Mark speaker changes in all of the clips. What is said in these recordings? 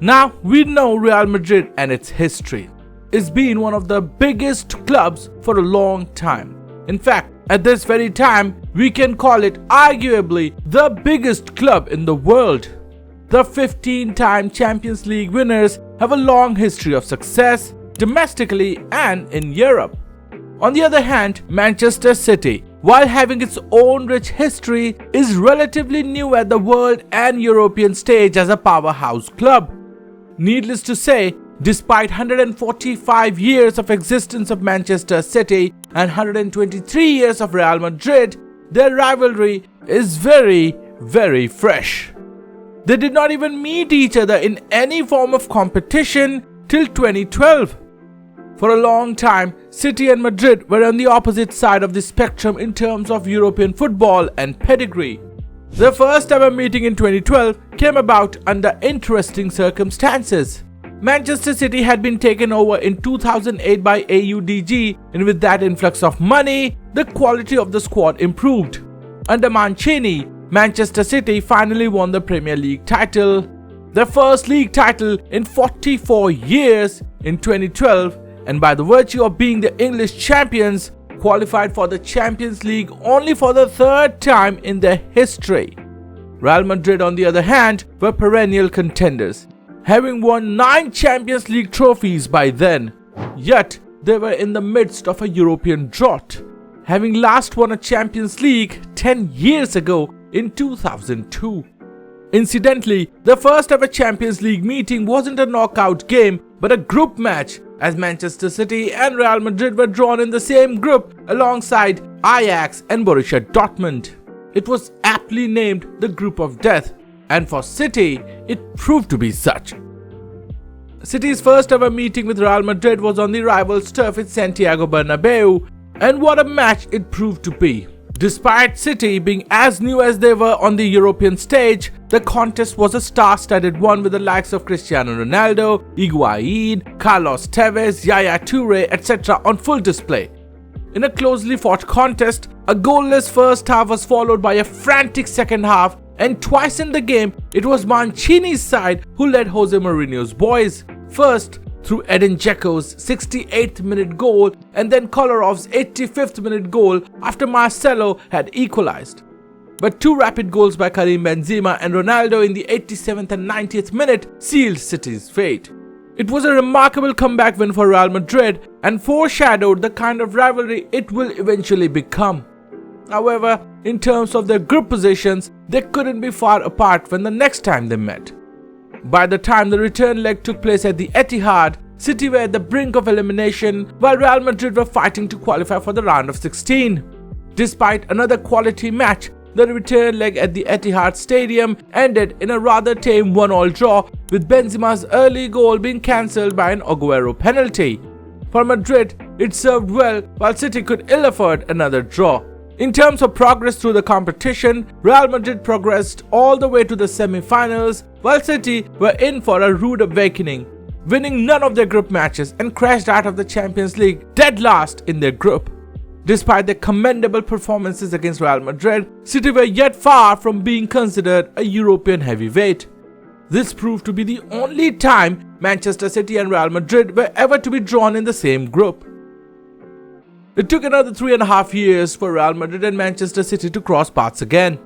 Speaker 1: Now, we know Real Madrid and its history. It's been one of the biggest clubs for a long time. In fact, at this very time, we can call it arguably the biggest club in the world. The 15-time Champions League winners have a long history of success domestically and in Europe. On the other hand, Manchester City, while having its own rich history, is relatively new at the world and European stage as a powerhouse club. Needless to say, despite 145 years of existence of Manchester City and 123 years of Real Madrid, their rivalry is very, very fresh. They did not even meet each other in any form of competition till 2012. For a long time, City and Madrid were on the opposite side of the spectrum in terms of European football and pedigree. Their first ever meeting in 2012 came about under interesting circumstances. Manchester City had been taken over in 2008 by AUDG, and with that influx of money, the quality of the squad improved. Under Mancini, Manchester City finally won the Premier League title, their first league title in 44 years in 2012, and by the virtue of being the English champions, qualified for the Champions League only for the third time in their history. Real Madrid, on the other hand, were perennial contenders, having won 9 Champions League trophies by then. Yet, they were in the midst of a European drought, having last won a Champions League 10 years ago in 2002. Incidentally, the first ever Champions League meeting wasn't a knockout game but a group match, as Manchester City and Real Madrid were drawn in the same group alongside Ajax and Borussia Dortmund. It was aptly named the Group of Death, and for City, it proved to be such. City's first ever meeting with Real Madrid was on the rivals' turf at Santiago Bernabeu, and what a match it proved to be. Despite City being as new as they were on the European stage, the contest was a star-studded one with the likes of Cristiano Ronaldo, Higuain, Carlos Tevez, Yaya Toure, etc. on full display. In a closely fought contest, a goalless first half was followed by a frantic second half, and twice in the game, it was Mancini's side who led Jose Mourinho's boys. First, through Edin Dzeko's 68th minute goal and then Kolarov's 85th minute goal after Marcelo had equalized. But 2 rapid goals by Karim Benzema and Ronaldo in the 87th and 90th minute sealed City's fate. It was a remarkable comeback win for Real Madrid and foreshadowed the kind of rivalry it will eventually become. However, in terms of their group positions, they couldn't be far apart when the next time they met. By the time the return leg took place at the Etihad, City were at the brink of elimination while Real Madrid were fighting to qualify for the round of 16. Despite another quality match, the return leg at the Etihad Stadium ended in a rather tame 1-1 draw, with Benzema's early goal being cancelled by an Aguero penalty. For Madrid, it served well while City could ill afford another draw. In terms of progress through the competition, Real Madrid progressed all the way to the semi-finals, while City were in for a rude awakening, winning none of their group matches and crashed out of the Champions League dead last in their group. Despite their commendable performances against Real Madrid, City were yet far from being considered a European heavyweight. This proved to be the only time Manchester City and Real Madrid were ever to be drawn in the same group. It took another 3.5 years for Real Madrid and Manchester City to cross paths again.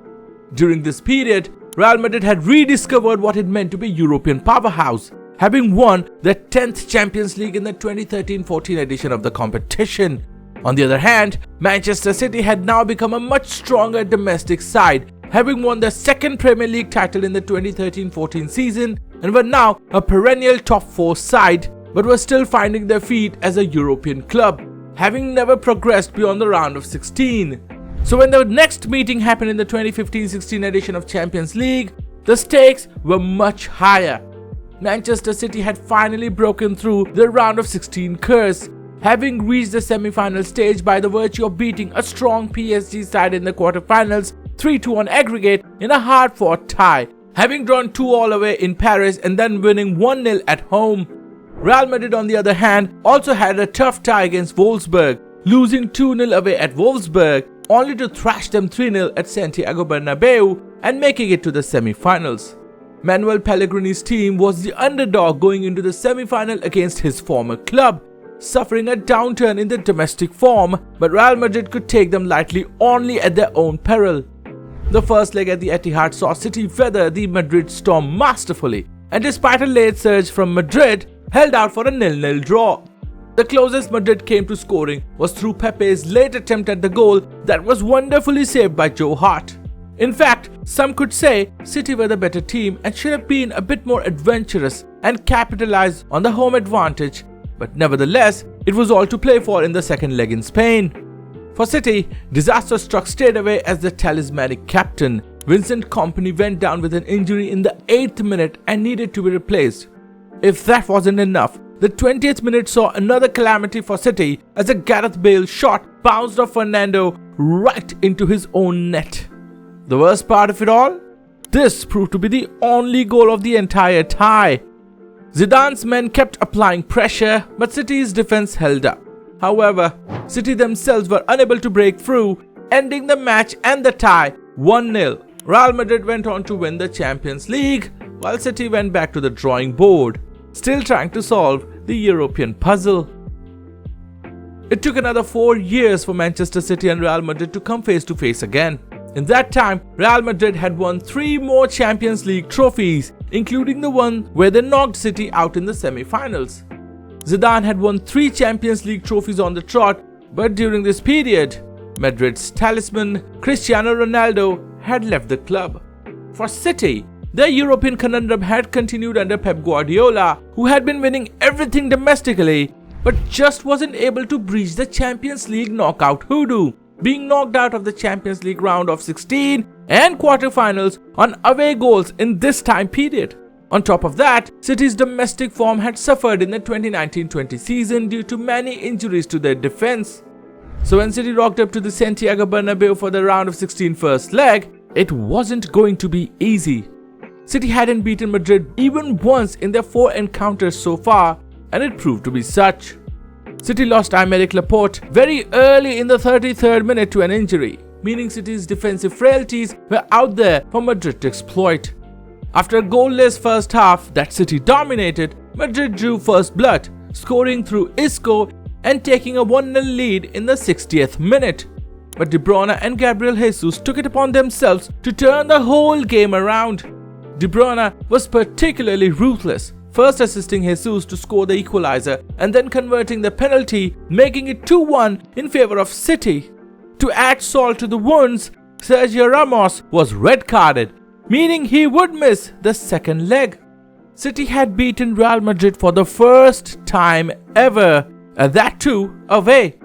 Speaker 1: During this period, Real Madrid had rediscovered what it meant to be a European powerhouse, having won their 10th Champions League in the 2013-14 edition of the competition. On the other hand, Manchester City had now become a much stronger domestic side, having won their 2nd Premier League title in the 2013-14 season and were now a perennial top 4 side, but were still finding their feet as a European club, having never progressed beyond the round of 16. So when the next meeting happened in the 2015-16 edition of Champions League, the stakes were much higher. Manchester City had finally broken through the round of 16 curse, having reached the semi-final stage by the virtue of beating a strong PSG side in the quarterfinals 3-2 on aggregate in a hard-fought tie, having drawn 2-2 away in Paris and then winning 1-0 at home. Real Madrid, on the other hand, also had a tough tie against Wolfsburg, losing 2-0 away at Wolfsburg, only to thrash them 3-0 at Santiago Bernabeu and making it to the semi-finals. Manuel Pellegrini's team was the underdog going into the semi-final against his former club, suffering a downturn in their domestic form, but Real Madrid could take them lightly only at their own peril. The first leg at the Etihad saw City weather the Madrid storm masterfully, and despite a late surge from Madrid, held out for a 0-0 draw. The closest Madrid came to scoring was through Pepe's late attempt at the goal that was wonderfully saved by Joe Hart. In fact, some could say City were the better team and should have been a bit more adventurous and capitalized on the home advantage, but nevertheless, it was all to play for in the second leg in Spain. For City, disaster struck straight away as the talismanic captain, Vincent Kompany, went down with an injury in the 8th minute and needed to be replaced. If that wasn't enough, the 20th minute saw another calamity for City as a Gareth Bale shot bounced off Fernando right into his own net. The worst part of it all? This proved to be the only goal of the entire tie. Zidane's men kept applying pressure, but City's defense held up. However, City themselves were unable to break through, ending the match and the tie 1-0. Real Madrid went on to win the Champions League, while City went back to the drawing board, still trying to solve the European puzzle. It took another 4 years for Manchester City and Real Madrid to come face to face again. In that time, Real Madrid had won 3 more Champions League trophies, including the one where they knocked City out in the semi-finals. Zidane had won 3 Champions League trophies on the trot, but during this period, Madrid's talisman, Cristiano Ronaldo, had left the club. For City, their European conundrum had continued under Pep Guardiola, who had been winning everything domestically, but just wasn't able to breach the Champions League knockout hoodoo, being knocked out of the Champions League round of 16 and quarterfinals on away goals in this time period. On top of that, City's domestic form had suffered in the 2019-20 season due to many injuries to their defense. So when City rocked up to the Santiago Bernabeu for the round of 16 first leg, it wasn't going to be easy. City hadn't beaten Madrid even once in their 4 encounters so far, and it proved to be such. City lost Aymeric Laporte very early in the 33rd minute to an injury, meaning City's defensive frailties were out there for Madrid to exploit. After a goalless first half that City dominated, Madrid drew first blood, scoring through Isco and taking a 1-0 lead in the 60th minute. But De Bruyne and Gabriel Jesus took it upon themselves to turn the whole game around. De Bruyne was particularly ruthless, first assisting Jesus to score the equalizer and then converting the penalty, making it 2-1 in favor of City. To add salt to the wounds, Sergio Ramos was red-carded, meaning he would miss the second leg. City had beaten Real Madrid for the first time ever, and that too away.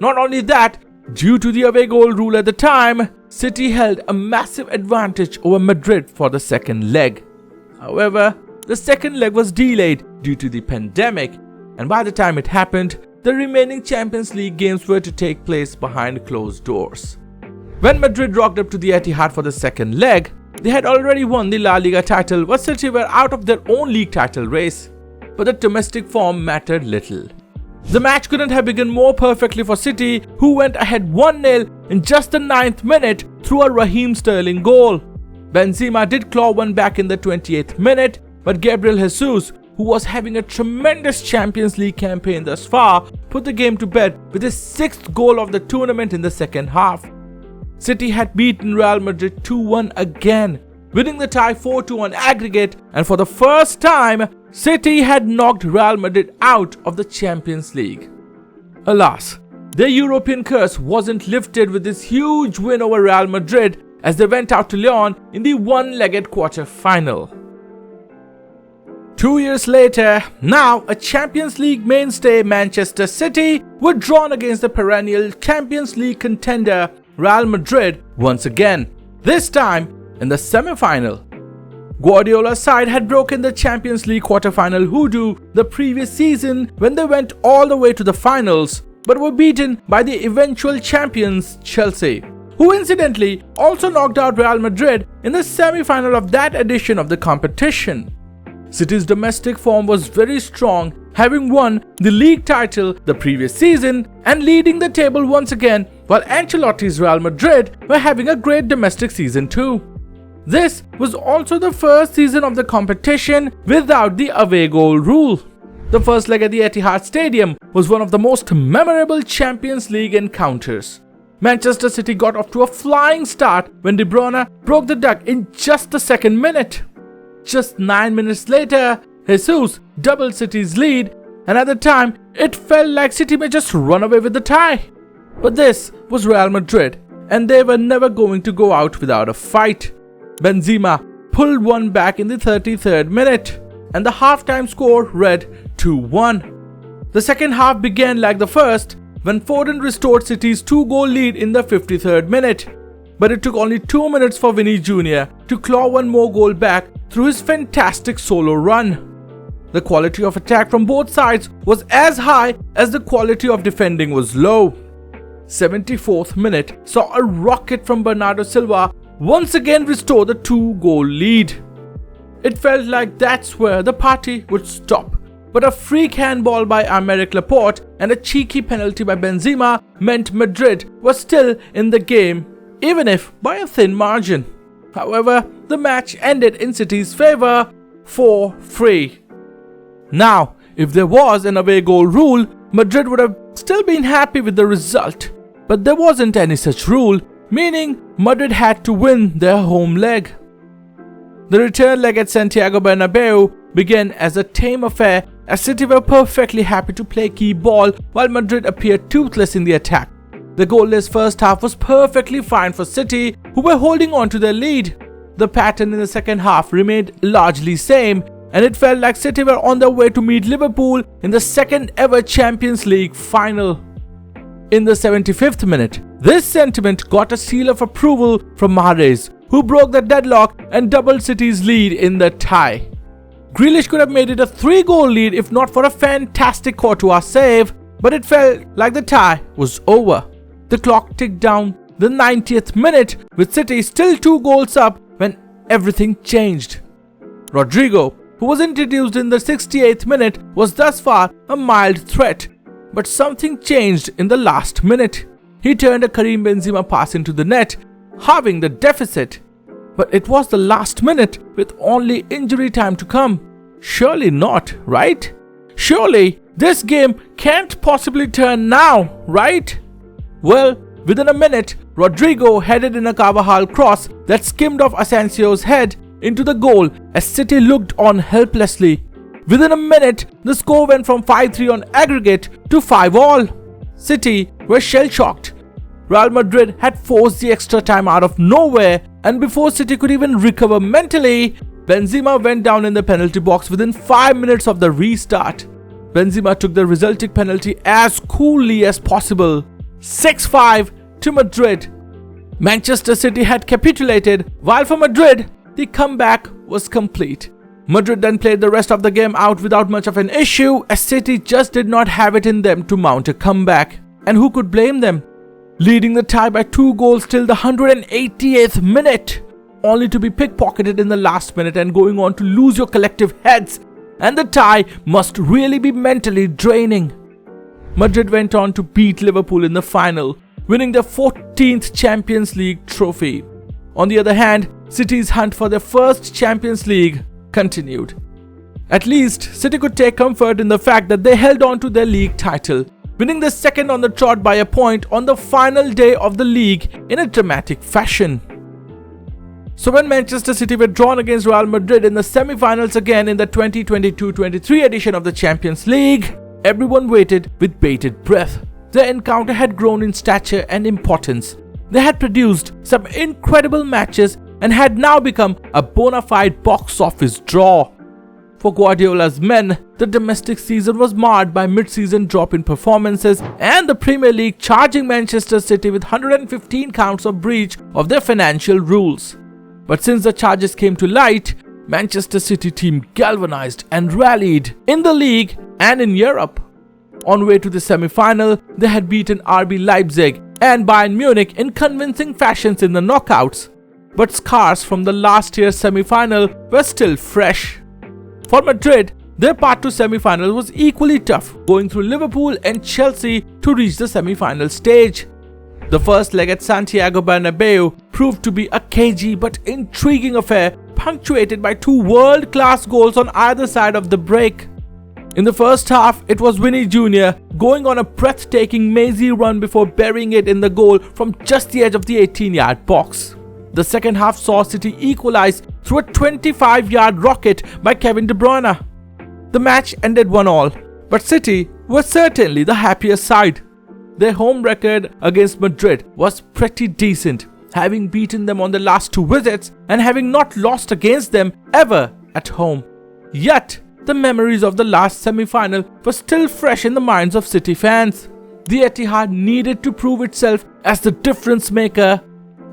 Speaker 1: Not only that, due to the away goal rule at the time, City held a massive advantage over Madrid for the second leg. However, the second leg was delayed due to the pandemic, and by the time it happened, the remaining Champions League games were to take place behind closed doors. When Madrid rocked up to the Etihad for the second leg, they had already won the La Liga title, but City were out of their own league title race. But the domestic form mattered little. The match couldn't have begun more perfectly for City, who went ahead 1-0 in just the 9th minute through a Raheem Sterling goal. Benzema did claw one back in the 28th minute, but Gabriel Jesus, who was having a tremendous Champions League campaign thus far, put the game to bed with his 6th goal of the tournament in the second half. City had beaten Real Madrid 2-1 again, winning the tie 4-2 on aggregate, and for the first time, City had knocked Real Madrid out of the Champions League. Alas, their European curse wasn't lifted with this huge win over Real Madrid as they went out to Lyon in the one-legged quarter-final. 2 years later, now a Champions League mainstay Manchester City were drawn against the perennial Champions League contender Real Madrid once again, this time in the semi-final. Guardiola's side had broken the Champions League quarter-final hoodoo the previous season when they went all the way to the finals, but were beaten by the eventual champions Chelsea, who incidentally also knocked out Real Madrid in the semi-final of that edition of the competition. City's domestic form was very strong, having won the league title the previous season and leading the table once again, while Ancelotti's Real Madrid were having a great domestic season too. This was also the first season of the competition without the away goal rule. The first leg at the Etihad Stadium was one of the most memorable Champions League encounters. Manchester City got off to a flying start when De Bruyne broke the duck in just the second minute. Just 9 minutes later, Jesus doubled City's lead, and at the time, it felt like City may just run away with the tie. But this was Real Madrid, and they were never going to go out without a fight. Benzema pulled one back in the 33rd minute, and the halftime score read 2-1. The second half began like the first, when Foden restored City's 2-goal lead in the 53rd minute. But it took only 2 minutes for Vinny Jr. to claw one more goal back through his fantastic solo run. The quality of attack from both sides was as high as the quality of defending was low. 74th minute saw a rocket from Bernardo Silva once again restore the 2-goal lead. It felt like that's where the party would stop. But a freak handball by Aymeric Laporte and a cheeky penalty by Benzema meant Madrid was still in the game, even if by a thin margin. However, the match ended in City's favour 4-3. Now, if there was an away goal rule, Madrid would have still been happy with the result. But there wasn't any such rule, meaning Madrid had to win their home leg. The return leg at Santiago Bernabeu began as a tame affair, as City were perfectly happy to play key ball while Madrid appeared toothless in the attack. The goalless first half was perfectly fine for City, who were holding on to their lead. The pattern in the second half remained largely same, and it felt like City were on their way to meet Liverpool in the second ever Champions League final. In the 75th minute, this sentiment got a seal of approval from Mahrez, who broke the deadlock and doubled City's lead in the tie. Grealish could have made it a 3-goal lead if not for a fantastic Courtois save, but it felt like the tie was over. The clock ticked down the 90th minute, with City still 2 goals up when everything changed. Rodrigo, who was introduced in the 68th minute, was thus far a mild threat, but something changed in the last minute. He turned a Karim Benzema pass into the net, halving the deficit. But it was the last minute with only injury time to come. Surely not, right? Surely this game can't possibly turn now, right? Well, within a minute, Rodrigo headed in a Carvajal cross that skimmed off Asensio's head into the goal as City looked on helplessly. Within a minute, the score went from 5-3 on aggregate to 5-all. City were shell-shocked. Real Madrid had forced the extra time out of nowhere, and before City could even recover mentally, Benzema went down in the penalty box within 5 minutes of the restart. Benzema took the resulting penalty as coolly as possible. 6-5 to Madrid. Manchester City had capitulated, while for Madrid, the comeback was complete. Madrid then played the rest of the game out without much of an issue, as City just did not have it in them to mount a comeback. And who could blame them? Leading the tie by 2 goals till the 180th minute, only to be pickpocketed in the last minute and going on to lose your collective heads, and the tie must really be mentally draining. Madrid went on to beat Liverpool in the final, winning their 14th Champions League trophy. On the other hand, City's hunt for their first Champions League continued. At least, City could take comfort in the fact that they held on to their league title, winning the second on the trot by a point on the final day of the league in a dramatic fashion. So when Manchester City were drawn against Real Madrid in the semi-finals again in the 2022-23 edition of the Champions League, everyone waited with bated breath. Their encounter had grown in stature and importance. They had produced some incredible matches and had now become a bona fide box office draw. For Guardiola's men, the domestic season was marred by mid-season drop in performances and the Premier League charging Manchester City with 115 counts of breach of their financial rules. But since the charges came to light, Manchester City team galvanized and rallied in the league and in Europe. On way to the semi-final, they had beaten RB Leipzig and Bayern Munich in convincing fashions in the knockouts. But scars from the last year's semi-final were still fresh. For Madrid, their path to semi-final was equally tough, going through Liverpool and Chelsea to reach the semi-final stage. The first leg at Santiago Bernabeu proved to be a cagey but intriguing affair, punctuated by two world-class goals on either side of the break. In the first half, it was Vinny Jr. going on a breathtaking mazy run before burying it in the goal from just the edge of the 18-yard box. The second half saw City equalize through a 25-yard rocket by Kevin De Bruyne. The match ended 1-1, but City was certainly the happier side. Their home record against Madrid was pretty decent, having beaten them on the last two visits and having not lost against them ever at home. Yet, the memories of the last semi-final were still fresh in the minds of City fans. The Etihad needed to prove itself as the difference maker,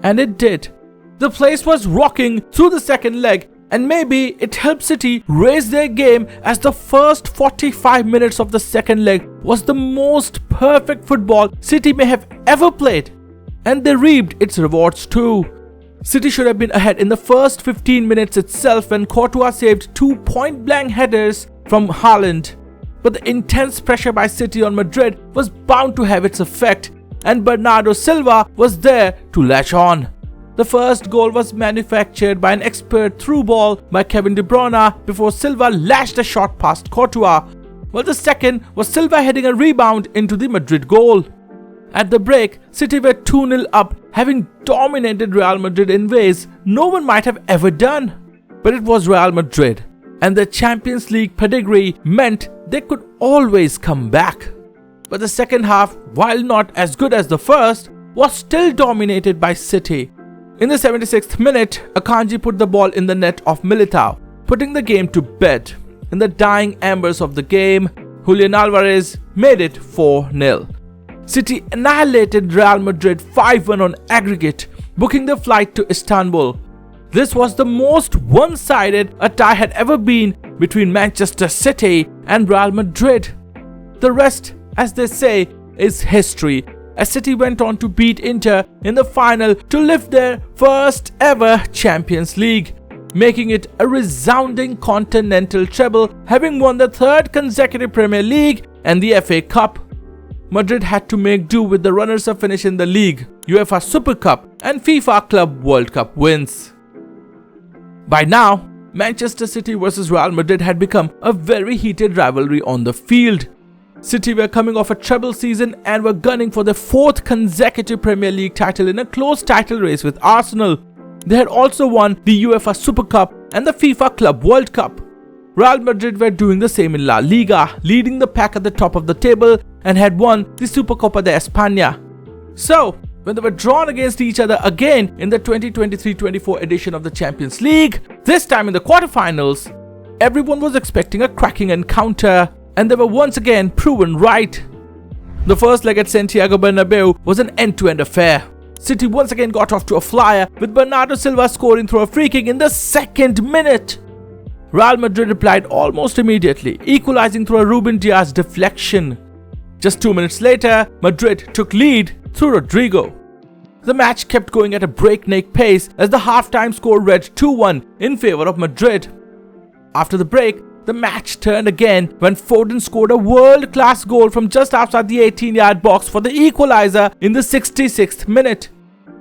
Speaker 1: and it did. The place was rocking through the second leg, and maybe it helped City raise their game as the first 45 minutes of the second leg was the most perfect football City may have ever played. And they reaped its rewards too. City should have been ahead in the first 15 minutes itself when Courtois saved two point-blank headers from Haaland. But the intense pressure by City on Madrid was bound to have its effect, and Bernardo Silva was there to latch on. The first goal was manufactured by an expert through ball by Kevin De Bruyne before Silva lashed a shot past Courtois, while the second was Silva heading a rebound into the Madrid goal. At the break, City were 2-0 up, having dominated Real Madrid in ways no one might have ever done. But it was Real Madrid, and their Champions League pedigree meant they could always come back. But the second half, while not as good as the first, was still dominated by City. In the 76th minute, Akanji put the ball in the net of Militao, putting the game to bed. In the dying embers of the game, Julian Alvarez made it 4-0. City annihilated Real Madrid 5-1 on aggregate, booking the flight to Istanbul. This was the most one-sided a tie had ever been between Manchester City and Real Madrid. The rest, as they say, is history, as City went on to beat Inter in the final to lift their first ever Champions League, making it a resounding continental treble, having won the third consecutive Premier League and the FA Cup. Madrid had to make do with the runners-up finish in the league, UEFA Super Cup and FIFA Club World Cup wins. By now, Manchester City vs Real Madrid had become a very heated rivalry on the field. City were coming off a treble season and were gunning for their fourth consecutive Premier League title in a close title race with Arsenal. They had also won the UEFA Super Cup and the FIFA Club World Cup. Real Madrid were doing the same in La Liga, leading the pack at the top of the table and had won the Supercopa de España. So, when they were drawn against each other again in the 2023-24 edition of the Champions League, this time in the quarterfinals, everyone was expecting a cracking encounter, and they were once again proven right. The first leg at Santiago Bernabeu was an end-to-end affair. City once again got off to a flyer, with Bernardo Silva scoring through a free kick in the second minute. Real Madrid replied almost immediately, equalizing through a Ruben Dias deflection. Just 2 minutes later, Madrid took lead through Rodrigo. The match kept going at a breakneck pace as the halftime score read 2-1 in favor of Madrid. After the break, the match turned again when Foden scored a world-class goal from just outside the 18-yard box for the equalizer in the 66th minute.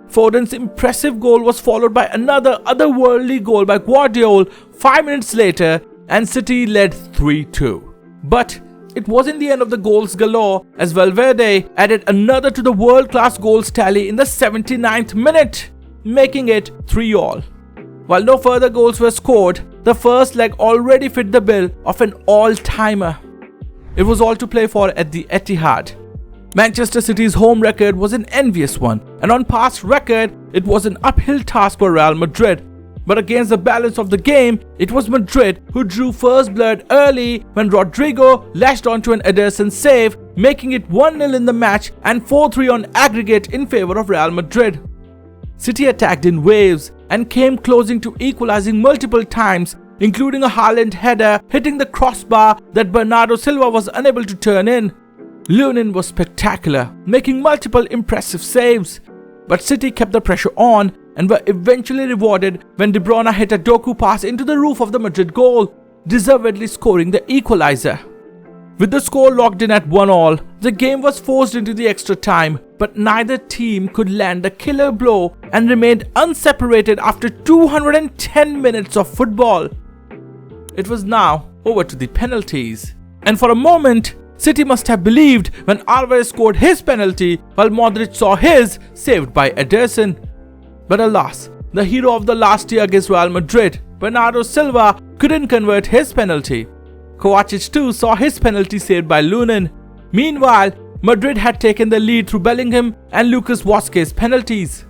Speaker 1: Foden's impressive goal was followed by another otherworldly goal by Guardiola 5 minutes later, and City led 3-2. But it wasn't the end of the goals galore, as Valverde added another to the world-class goals tally in the 79th minute, making it 3-all. While no further goals were scored, the first leg already fit the bill of an all-timer. It was all to play for at the Etihad. Manchester City's home record was an envious one, and on past record, it was an uphill task for Real Madrid. But against the balance of the game, it was Madrid who drew first blood early when Rodrigo lashed onto an Ederson save, making it 1-0 in the match and 4-3 on aggregate in favor of Real Madrid. City attacked in waves and came closing to equalizing multiple times, including a Haaland header hitting the crossbar that Bernardo Silva was unable to turn in. Lunin was spectacular, making multiple impressive saves, but City kept the pressure on and were eventually rewarded when De Bruyne hit a Doku pass into the roof of the Madrid goal, deservedly scoring the equalizer. With the score locked in at 1-all, the game was forced into the extra time, but neither team could land a killer blow and remained unseparated after 210 minutes of football. It was now over to the penalties. And for a moment, City must have believed when Alvarez scored his penalty while Modric saw his saved by Ederson. But alas, the hero of the last year against Real Madrid, Bernardo Silva, couldn't convert his penalty. Kovacic too saw his penalty saved by Lunin. Meanwhile, Madrid had taken the lead through Bellingham and Lucas Vazquez's penalties.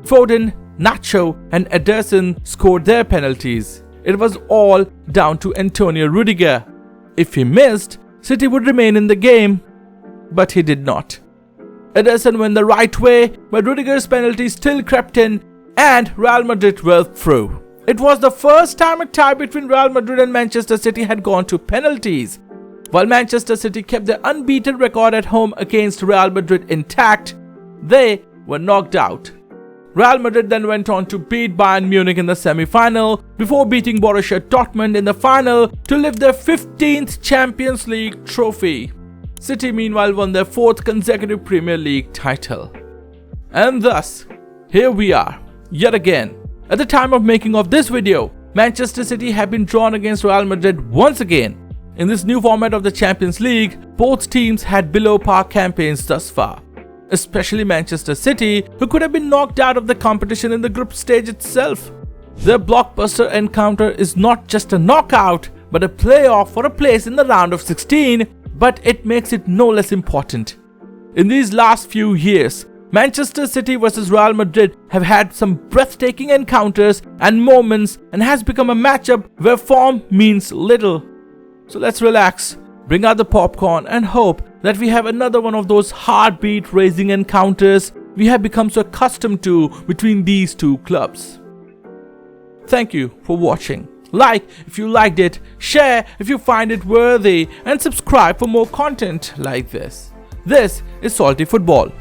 Speaker 1: Foden, Nacho and Ederson scored their penalties. It was all down to Antonio Rudiger. If he missed, City would remain in the game, but he did not. Ederson went the right way, but Rudiger's penalty still crept in and Real Madrid were through. It was the first time a tie between Real Madrid and Manchester City had gone to penalties. While Manchester City kept their unbeaten record at home against Real Madrid intact, they were knocked out. Real Madrid then went on to beat Bayern Munich in the semi-final before beating Borussia Dortmund in the final to lift their 15th Champions League trophy. City meanwhile won their 4th consecutive Premier League title. And thus, here we are, yet again. At the time of making of this video, Manchester City have been drawn against Real Madrid once again. In this new format of the Champions League, both teams had below par campaigns thus far. Especially Manchester City, who could have been knocked out of the competition in the group stage itself. Their blockbuster encounter is not just a knockout, but a playoff for a place in the round of 16, but it makes it no less important. In these last few years, Manchester City vs Real Madrid have had some breathtaking encounters and moments and has become a matchup where form means little. So let's relax, bring out the popcorn and hope that we have another one of those heartbeat-raising encounters we have become so accustomed to between these two clubs. Thank you for watching. Like if you liked it, share if you find it worthy, and subscribe for more content like this. This is Salty Football.